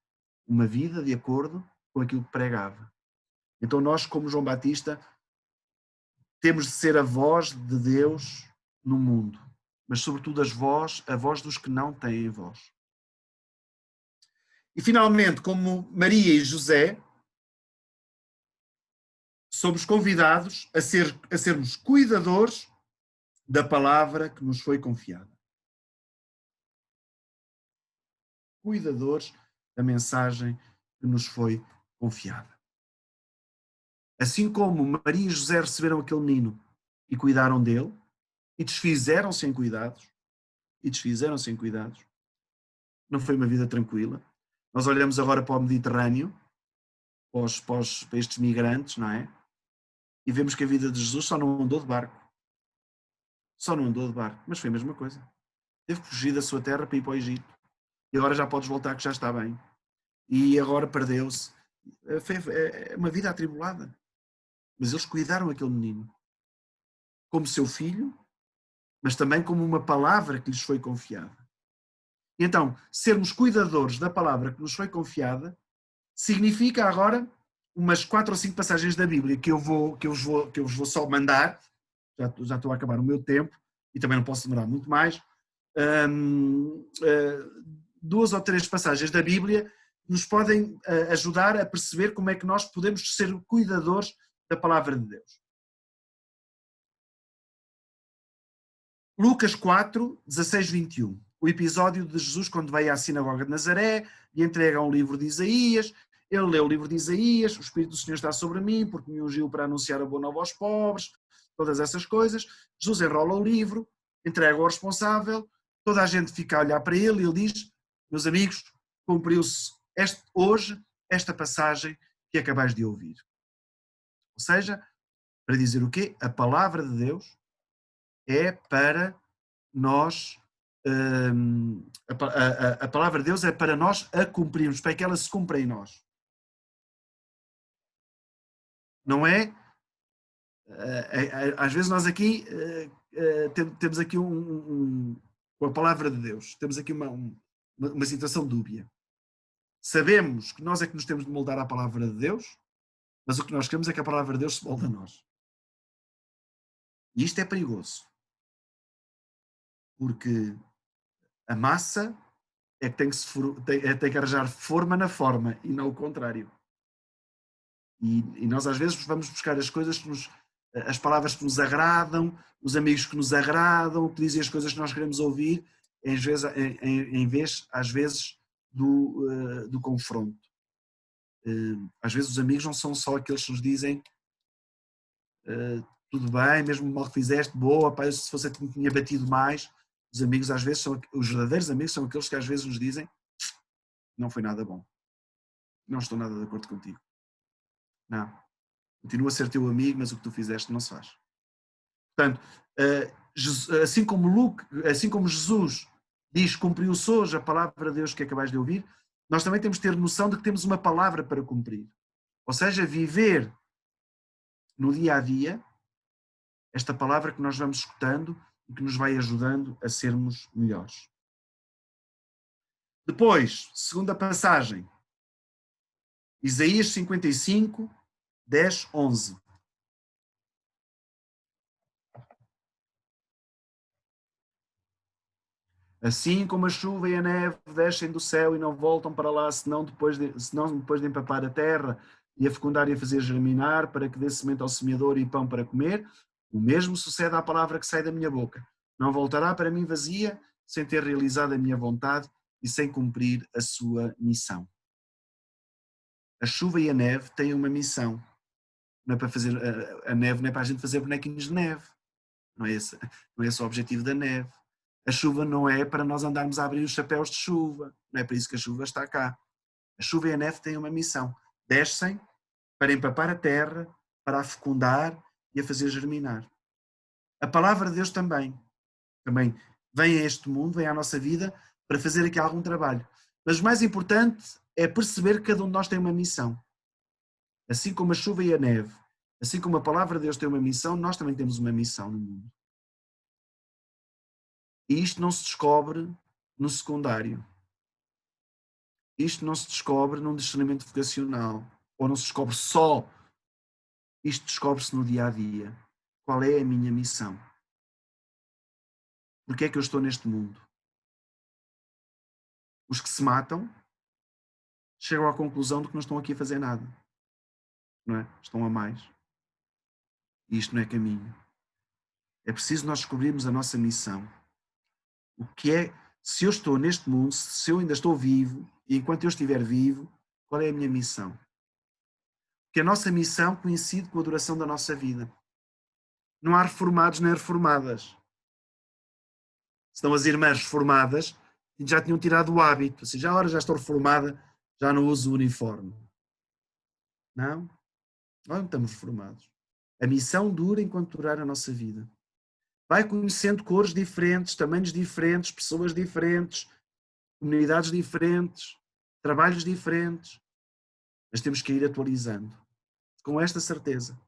uma vida de acordo com aquilo que pregava. Então nós, como João Batista, temos de ser a voz de Deus no mundo, mas sobretudo a voz dos que não têm voz. E finalmente, como Maria e José, somos convidados a sermos cuidadores da palavra que nos foi confiada. Cuidadores da mensagem que nos foi confiada. Assim como Maria e José receberam aquele menino e cuidaram dele, e desfizeram-se em cuidados, não foi uma vida tranquila. Nós olhamos agora para o Mediterrâneo, para estes migrantes, não é? E vemos que a vida de Jesus só não andou de barco. Mas foi a mesma coisa. Teve que fugir da sua terra para ir para o Egito. E agora já podes voltar que já está bem. E agora perdeu-se. É uma vida atribulada. Mas eles cuidaram aquele menino. Como seu filho, mas também como uma palavra que lhes foi confiada. E então, sermos cuidadores da palavra que nos foi confiada, significa agora umas 4 ou 5 passagens da Bíblia que eu vos vou só mandar, já estou a acabar o meu tempo, e também não posso demorar muito mais, 2 ou 3 passagens da Bíblia nos podem ajudar a perceber como é que nós podemos ser cuidadores da palavra de Deus. Lucas 4, 16, 21. O episódio de Jesus quando veio à sinagoga de Nazaré e entrega um livro de Isaías. Ele lê o livro de Isaías, o Espírito do Senhor está sobre mim, porque me ungiu para anunciar a boa nova aos pobres, todas essas coisas. Jesus enrola o livro, entrega ao responsável, toda a gente fica a olhar para ele e ele diz: meus amigos, cumpriu-se hoje esta passagem que acabais de ouvir. Ou seja, para dizer o quê? A palavra de Deus é para nós, a palavra de Deus é para nós a cumprirmos, para que ela se cumpra em nós. Não é? Às vezes nós aqui temos aqui com a palavra de Deus, temos aqui uma situação dúbia. Sabemos que nós é que nos temos de moldar à palavra de Deus, mas o que nós queremos é que a palavra de Deus se molde a nós. E isto é perigoso. Porque a massa é que tem que arranjar forma na forma e não o contrário. E nós às vezes vamos buscar as coisas as palavras que nos agradam, os amigos que nos agradam, que dizem as coisas que nós queremos ouvir, em vez às vezes, do confronto. Às vezes os amigos não são só aqueles que nos dizem tudo bem, mesmo mal que fizeste, boa, pá, se fosse que me tinha batido mais. Os amigos às vezes os verdadeiros amigos são aqueles que às vezes nos dizem não foi nada bom, não estou nada de acordo contigo, não, continua a ser teu amigo, mas o que tu fizeste não se faz. Portanto, assim como Jesus diz, cumpriu-se hoje a palavra de Deus que acabais de ouvir, nós também temos de ter noção de que temos uma palavra para cumprir. Ou seja, viver no dia a dia esta palavra que nós vamos escutando e que nos vai ajudando a sermos melhores. Depois, segunda passagem, Isaías 55, 10, 11. Assim como a chuva e a neve descem do céu e não voltam para lá, senão depois de empapar a terra e a fecundar e a fazer germinar, para que dê semente ao semeador e pão para comer, o mesmo sucede à palavra que sai da minha boca. Não voltará para mim vazia, sem ter realizado a minha vontade e sem cumprir a sua missão. A chuva e a neve têm uma missão. Não é para fazer, a neve não é para a gente fazer bonequinhos de neve. Não é esse o objetivo da neve. A chuva não é para nós andarmos a abrir os chapéus de chuva. Não é para isso que a chuva está cá. A chuva e a neve têm uma missão. Descem para empapar a terra, para a fecundar e a fazer germinar. A palavra de Deus também vem a este mundo, vem à nossa vida, para fazer aqui algum trabalho. Mas o mais importante é perceber que cada um de nós tem uma missão. Assim como a chuva e a neve, assim como a palavra de Deus tem uma missão, nós também temos uma missão no mundo. E isto não se descobre no secundário. Isto não se descobre num discernimento vocacional, ou não se descobre só. Isto descobre-se no dia a dia. Qual é a minha missão? Porque é que eu estou neste mundo? Os que se matam chegam à conclusão de que não estão aqui a fazer nada. Não é? Estão a mais. E isto não é caminho. É preciso nós descobrirmos a nossa missão. O que é, se eu estou neste mundo, se eu ainda estou vivo, e enquanto eu estiver vivo, qual é a minha missão? Porque a nossa missão coincide com a duração da nossa vida. Não há reformados nem reformadas. Senão as irmãs reformadas já tinham tirado o hábito. Ou seja, agora já estou reformada, já não uso o uniforme. Não? Nós não estamos reformados. A missão dura enquanto durar a nossa vida. Vai conhecendo cores diferentes, tamanhos diferentes, pessoas diferentes, comunidades diferentes, trabalhos diferentes. Mas temos que ir atualizando. Com esta certeza.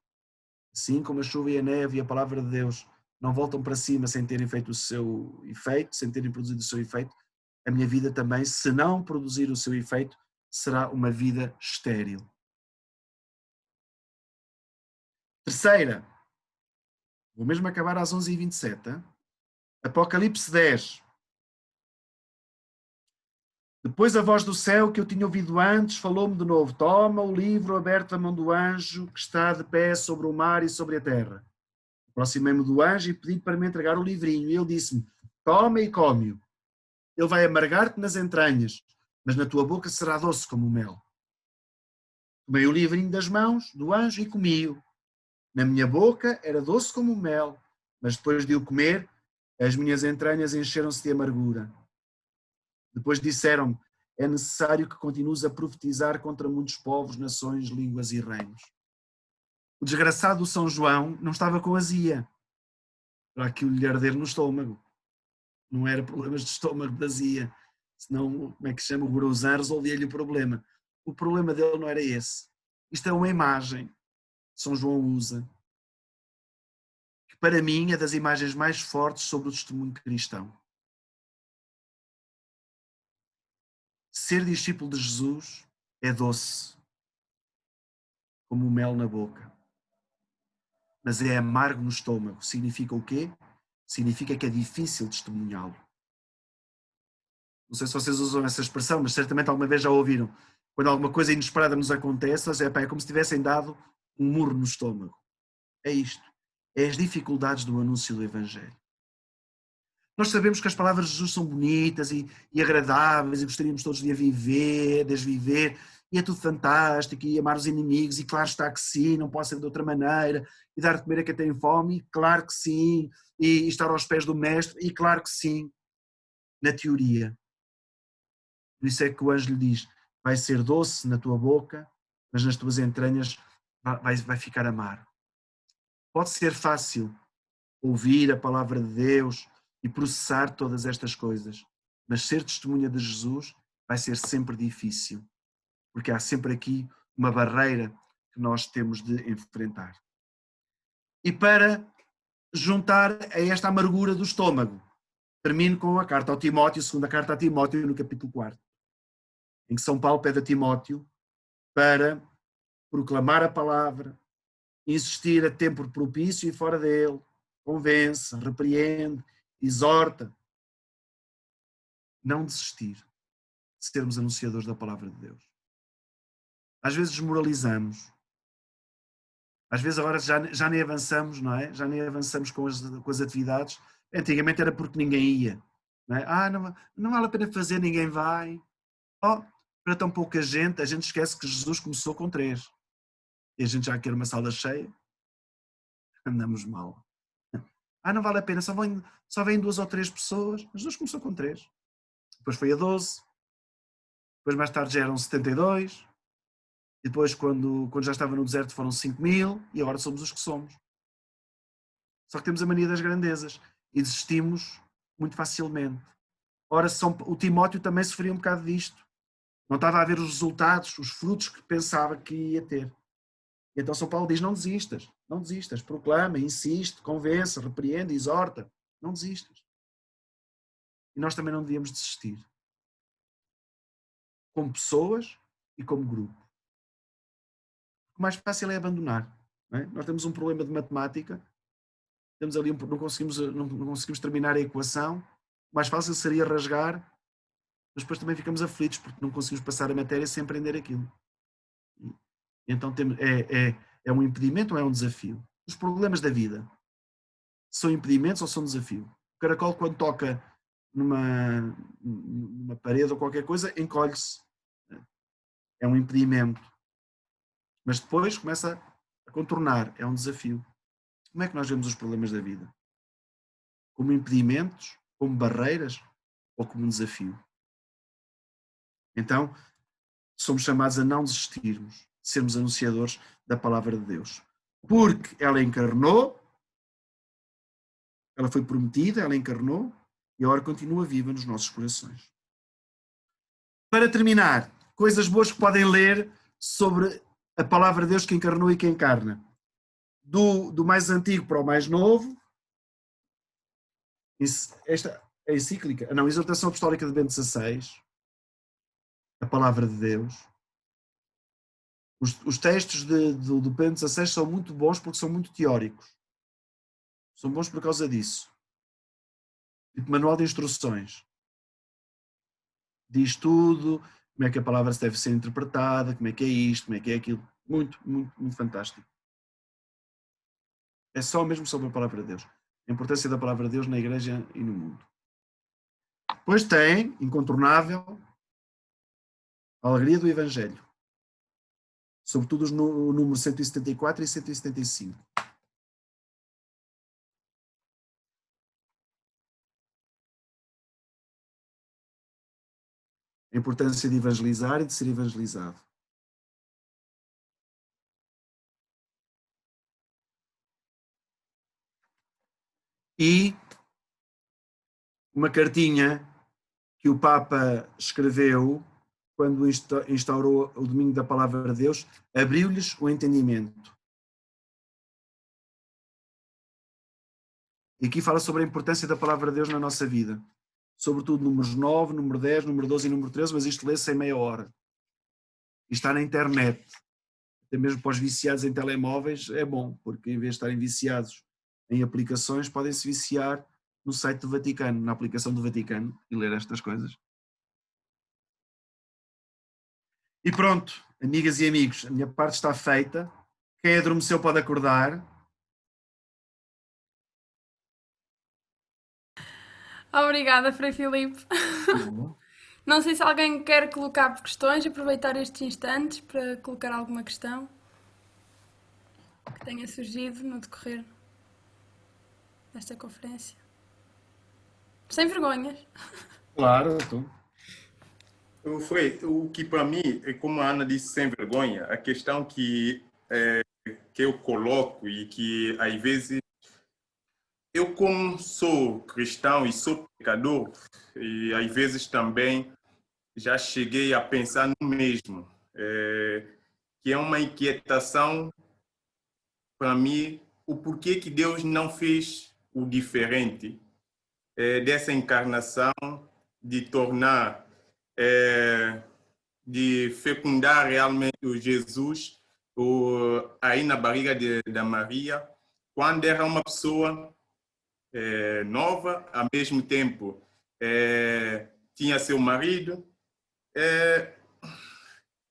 Assim como a chuva e a neve e a palavra de Deus não voltam para cima sem terem feito o seu efeito, sem terem produzido o seu efeito, a minha vida também, se não produzir o seu efeito, será uma vida estéril. Terceira, vou mesmo acabar às 11h27. Hein? Apocalipse 10. Depois a voz do céu que eu tinha ouvido antes falou-me de novo. Toma o livro aberto da mão do anjo que está de pé sobre o mar e sobre a terra. Aproximei-me do anjo e pedi para me entregar o livrinho. E ele disse-me, toma e come-o. Ele vai amargar-te nas entranhas, mas na tua boca será doce como o mel. Tomei o livrinho das mãos do anjo e comi-o. Na minha boca era doce como o mel, mas depois de o comer, as minhas entranhas encheram-se de amargura. Depois disseram-me, é necessário que continues a profetizar contra muitos povos, nações, línguas e reinos. O desgraçado do São João não estava com azia, para aquilo lhe arder no estômago. Não era problemas de estômago, de azia. Senão, como é que se chama? O Grosan resolvia-lhe o problema. O problema dele não era esse. Isto é uma imagem que São João usa, que para mim é das imagens mais fortes sobre o testemunho cristão. Ser discípulo de Jesus é doce, como o mel na boca. Mas é amargo no estômago. Significa o quê? Significa que é difícil testemunhá-lo. Não sei se vocês usam essa expressão, mas certamente alguma vez já ouviram. Quando alguma coisa inesperada nos acontece, é como se tivessem dado um murro no estômago. É isto. É as dificuldades do anúncio do Evangelho. Nós sabemos que as palavras de Jesus são bonitas e agradáveis e gostaríamos todos de as viver, e é tudo fantástico, e amar os inimigos, e claro está que sim, não pode ser de outra maneira, e dar de comer a quem tem fome, e claro que sim, e estar aos pés do Mestre, e claro que sim, na teoria. Por isso é que o anjo lhe diz, vai ser doce na tua boca, mas nas tuas entranhas vai ficar amargo. Pode ser fácil ouvir a palavra de Deus e processar todas estas coisas, mas ser testemunha de Jesus vai ser sempre difícil, porque há sempre aqui uma barreira que nós temos de enfrentar. E para juntar a esta amargura do estômago, termino com a carta ao Timóteo, segunda carta a Timóteo, no capítulo 4, em que São Paulo pede a Timóteo para proclamar a palavra, insistir a tempo propício e fora dele, convence, repreende, exorta. Não desistir de sermos anunciadores da palavra de Deus. Às vezes desmoralizamos. Às vezes agora já nem avançamos, não é? Já nem avançamos com as atividades. Antigamente era porque ninguém ia. Não é? Não vale a pena fazer, ninguém vai. Para tão pouca gente, a gente esquece que Jesus começou com 3. E a gente já quer uma sala cheia. Andamos mal. Não vale a pena, só vêm 2 ou 3 pessoas. Jesus começou com 3. Depois foi a 12. Depois mais tarde já eram 72. E depois, quando já estava no deserto, foram 5.000 e agora somos os que somos. Só que temos a mania das grandezas e desistimos muito facilmente. Ora, o Timóteo também sofria um bocado disto. Não estava a ver os resultados, os frutos que pensava que ia ter. E então São Paulo diz, não desistas, proclama, insiste, convence, repreende, exorta, não desistas. e nós também não devíamos desistir. Como pessoas e como grupo. O mais fácil é abandonar. Não é? Nós temos um problema de matemática, temos ali não conseguimos terminar a equação, o mais fácil seria rasgar, mas depois também ficamos aflitos porque não conseguimos passar a matéria sem aprender aquilo. Então é um impedimento ou é um desafio? Os problemas da vida são impedimentos ou são desafio? O caracol, quando toca numa parede ou qualquer coisa, encolhe-se. É um impedimento. Mas depois começa a contornar, é um desafio. Como é que nós vemos os problemas da vida? Como impedimentos, como barreiras ou como um desafio? Então, somos chamados a não desistirmos, sermos anunciadores da palavra de Deus. Porque ela encarnou, ela foi prometida, ela encarnou e agora continua viva nos nossos corações. Para terminar, coisas boas que podem ler sobre a palavra de Deus que encarnou e que encarna. Do mais antigo para o mais novo, esta é a encíclica, não, a exortação apostólica de Bento XVI, a palavra de Deus. Os textos do Bento XVI são muito bons porque são muito teóricos. São bons por causa disso. Tipo manual de instruções. Diz tudo, como é que a palavra deve ser interpretada, como é que é isto, como é que é aquilo. Muito, muito, muito fantástico. É só mesmo sobre a palavra de Deus. A importância da palavra de Deus na igreja e no mundo. Depois tem, incontornável, a alegria do Evangelho. Sobretudo no número 174 e 175. A importância de evangelizar e de ser evangelizado. E uma cartinha que o Papa escreveu quando instaurou o Domingo da Palavra de Deus, abriu-lhes o entendimento. E aqui fala sobre a importância da Palavra de Deus na nossa vida. Sobretudo números 9, número 10, número 12 e número 13, mas isto lê-se em meia hora. E está na internet. Até mesmo para os viciados em telemóveis é bom, porque em vez de estarem viciados em aplicações, podem-se viciar no site do Vaticano, na aplicação do Vaticano, e ler estas coisas. E pronto, amigas e amigos, a minha parte está feita. Quem adormeceu pode acordar. Obrigada, Frei Filipe. Não sei se alguém quer colocar questões, aproveitar estes instantes para colocar alguma questão que tenha surgido no decorrer desta conferência. Sem vergonhas. Claro, tu. Frei, o que para mim, é como a Ana disse, sem vergonha, a questão que eu coloco e que às vezes eu como sou cristão e sou pecador e às vezes também já cheguei a pensar no mesmo, que é uma inquietação para mim o porquê que Deus não fez o diferente dessa encarnação, de tornar, de fecundar realmente o Jesus aí na barriga da Maria, quando era uma pessoa nova, ao mesmo tempo tinha seu marido.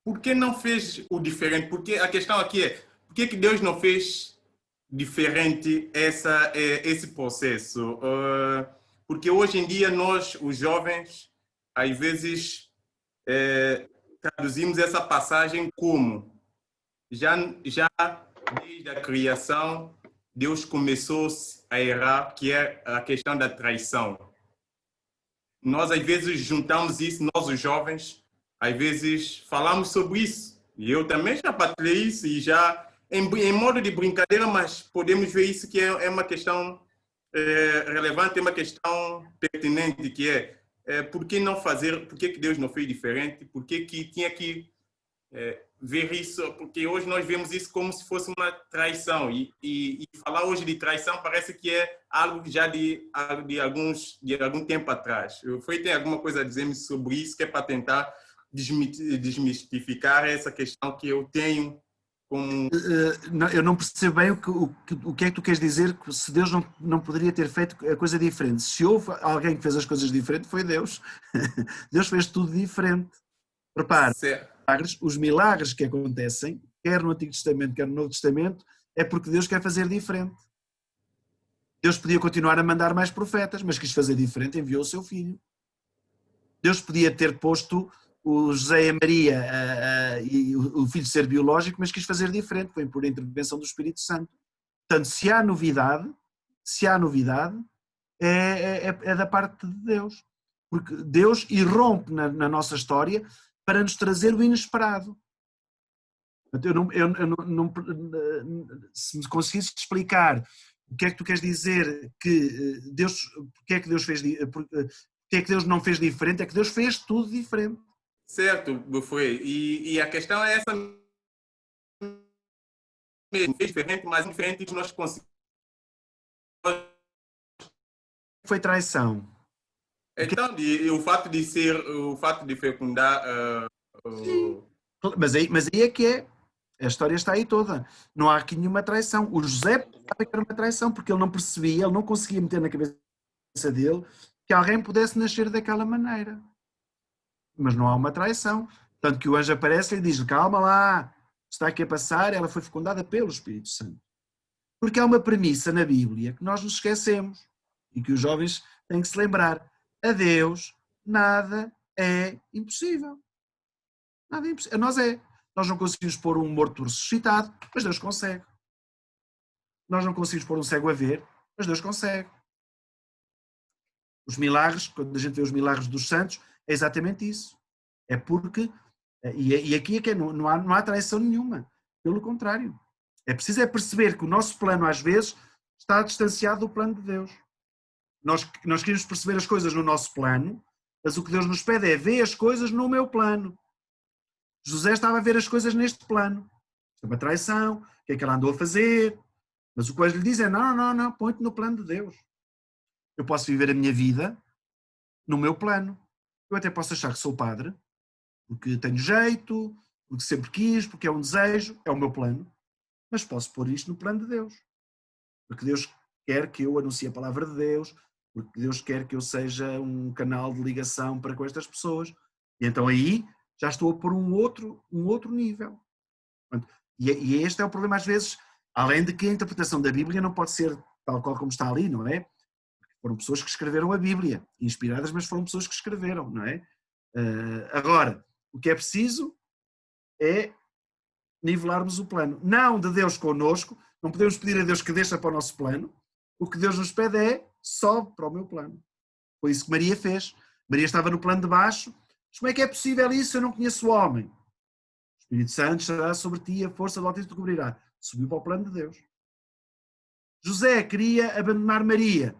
Por que não fez o diferente? Porque a questão aqui é, por que Deus não fez diferente esse processo? Porque hoje em dia nós, os jovens, às vezes traduzimos essa passagem como já desde a criação Deus começou a errar, que é a questão da traição. Nós às vezes juntamos isso, nós os jovens, às vezes falamos sobre isso. E eu também já partilhei isso e já em modo de brincadeira, mas podemos ver isso que é uma questão relevante, é uma questão pertinente, que por que não fazer, por que Deus não fez diferente, por que tinha que ver isso, porque hoje nós vemos isso como se fosse uma traição, e falar hoje de traição parece que é algo já de algum tempo atrás. Tem alguma coisa a dizer-me sobre isso, que é para tentar desmistificar essa questão que eu tenho como... Eu não percebo bem o que é que tu queres dizer, que se Deus não poderia ter feito a coisa diferente. Se houve alguém que fez as coisas diferente, foi Deus. Deus fez tudo diferente. Repare, os milagres que acontecem, quer no Antigo Testamento, quer no Novo Testamento, é porque Deus quer fazer diferente. Deus podia continuar a mandar mais profetas, mas quis fazer diferente, enviou o seu filho. Deus podia ter posto o José e a Maria e o filho ser biológico, mas quis fazer diferente, foi por intervenção do Espírito Santo. Portanto, se há novidade, é da parte de Deus. Porque Deus irrompe na nossa história para nos trazer o inesperado. Se me conseguisses explicar o que é que tu queres dizer que Deus, porque é que Deus fez, porque é que Deus não fez diferente, é que Deus fez tudo diferente. Certo, foi. E a questão é essa mesmo, fez diferente, mas diferente nós conseguimos. Foi traição. Então, o fato de fecundar. Mas aí é que é. A história está aí toda. Não há aqui nenhuma traição. O José pensava que era uma traição, porque ele não percebia, ele não conseguia meter na cabeça dele que alguém pudesse nascer daquela maneira. Mas não há uma traição. Tanto que o anjo aparece e diz: calma lá, está aqui a passar, ela foi fecundada pelo Espírito Santo. Porque há uma premissa na Bíblia que nós nos esquecemos e que os jovens têm que se lembrar. A Deus nada é impossível. Nada é impossível. Nós não conseguimos pôr um morto ressuscitado, mas Deus consegue. Nós não conseguimos pôr um cego a ver, mas Deus consegue. Os milagres, quando a gente vê os milagres dos santos, é exatamente isso. É porque, e aqui é que não há traição nenhuma. Pelo contrário. É preciso perceber que o nosso plano, às vezes, está distanciado do plano de Deus. Nós queremos perceber as coisas no nosso plano, mas o que Deus nos pede é ver as coisas no meu plano. José estava a ver as coisas neste plano. Isto é uma traição, o que é que ela andou a fazer? Mas o que o anjo lhe diz é: não, põe-te no plano de Deus. Eu posso viver a minha vida no meu plano. Eu até posso achar que sou padre, porque tenho jeito, porque sempre quis, porque é um desejo, é o meu plano. Mas posso pôr isto no plano de Deus. Porque Deus quer que eu anuncie a palavra de Deus, porque Deus quer que eu seja um canal de ligação para com estas pessoas. E então aí já estou a pôr um outro nível. E este é o problema às vezes, além de que a interpretação da Bíblia não pode ser tal qual como está ali, não é? Foram pessoas que escreveram a Bíblia, inspiradas, mas foram pessoas que escreveram, não é? Agora, o que é preciso é nivelarmos o plano. Não de Deus connosco, não podemos pedir a Deus que deixa para o nosso plano, o que Deus nos pede é sobe para o meu plano. Foi isso que Maria fez. Maria estava no plano de baixo. Mas como é que é possível isso? Eu não conheço o homem. O Espírito Santo estará sobre ti e a força do Altíssimo te cobrirá. Subiu para o plano de Deus. José queria abandonar Maria,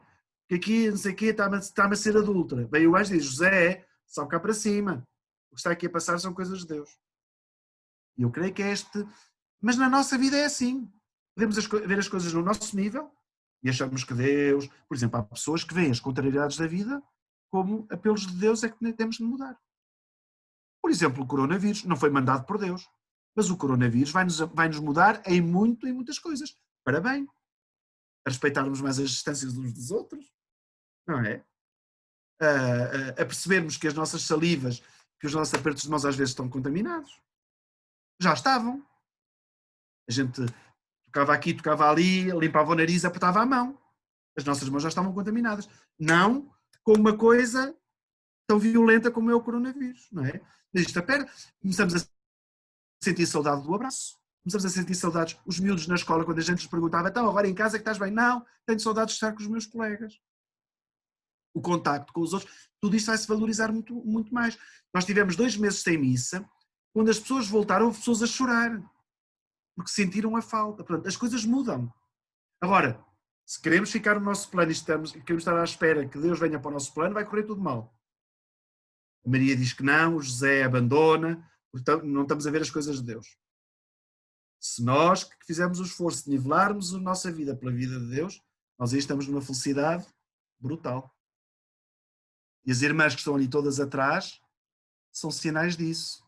que aqui, não sei o quê, está-me a ser adúltera. Veio o anjo e diz: José, sobe cá para cima. O que está aqui a passar são coisas de Deus. E eu creio que é este... Mas na nossa vida é assim. Podemos ver as coisas no nosso nível e achamos que Deus... Por exemplo, há pessoas que veem as contrariedades da vida como apelos de Deus é que temos de mudar. Por exemplo, o coronavírus não foi mandado por Deus, mas o coronavírus vai-nos mudar em muitas coisas. Para bem. A respeitarmos mais as distâncias uns dos outros, não é? A percebermos que as nossas salivas, que os nossos apertos de mãos às vezes estão contaminados. Já estavam. A gente tocava aqui, tocava ali, limpava o nariz, apertava a mão. As nossas mãos já estavam contaminadas. Não com uma coisa tão violenta como é o coronavírus, não é? Começamos a sentir saudade do abraço. Começamos a sentir saudades. Os miúdos na escola, quando a gente lhes perguntava: então, agora em casa é que estás bem? Não, tenho saudades de estar com os meus colegas. O contacto com os outros, tudo isto vai-se valorizar muito mais. Nós tivemos 2 meses sem missa, quando as pessoas voltaram, houve pessoas a chorar, porque sentiram a falta. Portanto, as coisas mudam. Agora, se queremos ficar no nosso plano e queremos estar à espera que Deus venha para o nosso plano, vai correr tudo mal. A Maria diz que não, o José abandona, Portanto, não estamos a ver as coisas de Deus. Se nós que fizermos o esforço de nivelarmos a nossa vida pela vida de Deus, nós aí estamos numa felicidade brutal. E as irmãs que estão ali todas atrás são sinais disso.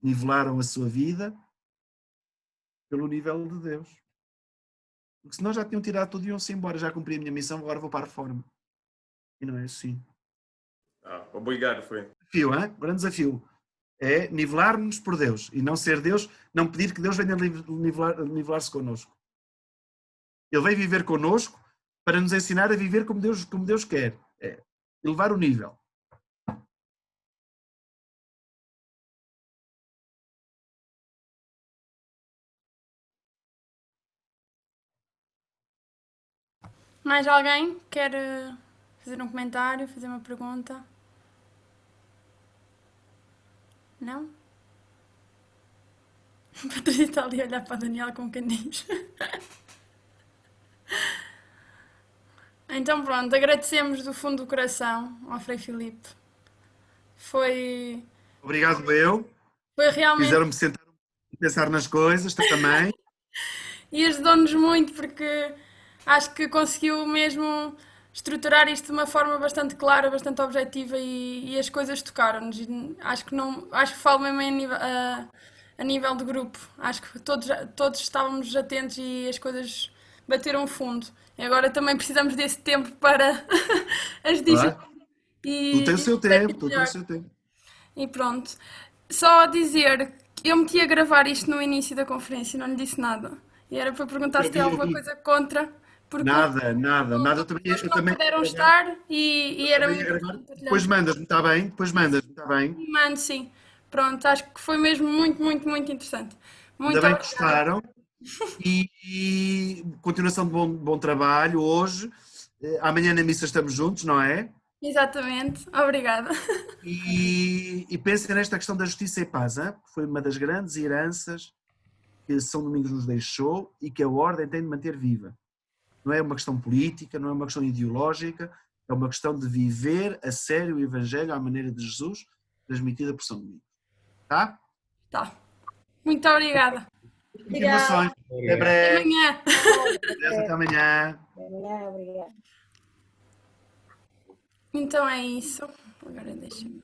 Nivelaram a sua vida pelo nível de Deus. Porque senão já tinham tirado tudo e iam-se embora. Já cumpri a minha missão, agora vou para a reforma. E não é assim. Obrigado, foi. Desafio, hein? Grande desafio. É nivelar-nos por Deus e não ser Deus, não pedir que Deus venha nivelar-se connosco. Ele vem viver connosco para nos ensinar a viver como Deus quer. É elevar o nível. Mais alguém quer fazer um comentário, fazer uma pergunta? Não? A Patrícia está ali a olhar para a Daniela como quem diz. Então pronto, agradecemos do fundo do coração ao Frei Filipe. Foi Obrigado, eu. realmente. Fizeram-me sentar e pensar nas coisas também. E ajudou-nos muito porque acho que conseguiu mesmo estruturar isto de uma forma bastante clara, bastante objetiva e as coisas tocaram-nos. Acho que falo mesmo a nível de grupo. Acho que todos estávamos atentos e as coisas bateram fundo. E agora também precisamos desse tempo para as digerir. Claro. Tu tens o seu tempo, tu tens o seu tempo. E pronto. Só a dizer que eu meti a gravar isto no início da conferência e não lhe disse nada. E era para perguntar se tem alguma coisa contra. Porque Nada. pessoas que não puderam estar e era muito importante partilhar. Depois mandas-me, está bem? Está bem? Mando, sim. Pronto, acho que foi mesmo muito, muito, muito interessante. Muito Ainda bem que obrigada. gostaram. E continuação de bom trabalho hoje. Amanhã na missa estamos juntos, não é? Exatamente, obrigada. E pensem nesta questão da justiça e paz, hein? Foi uma das grandes heranças que São Domingos nos deixou e que a Ordem tem de manter viva. Não é uma questão política, não é uma questão ideológica, é uma questão de viver a sério o Evangelho à maneira de Jesus, transmitida por São Domingos. Tá? Tá. Muito obrigada. Continuações. Até Até breve. amanhã. Até amanhã. Obrigada. Então é isso. Agora deixa-me.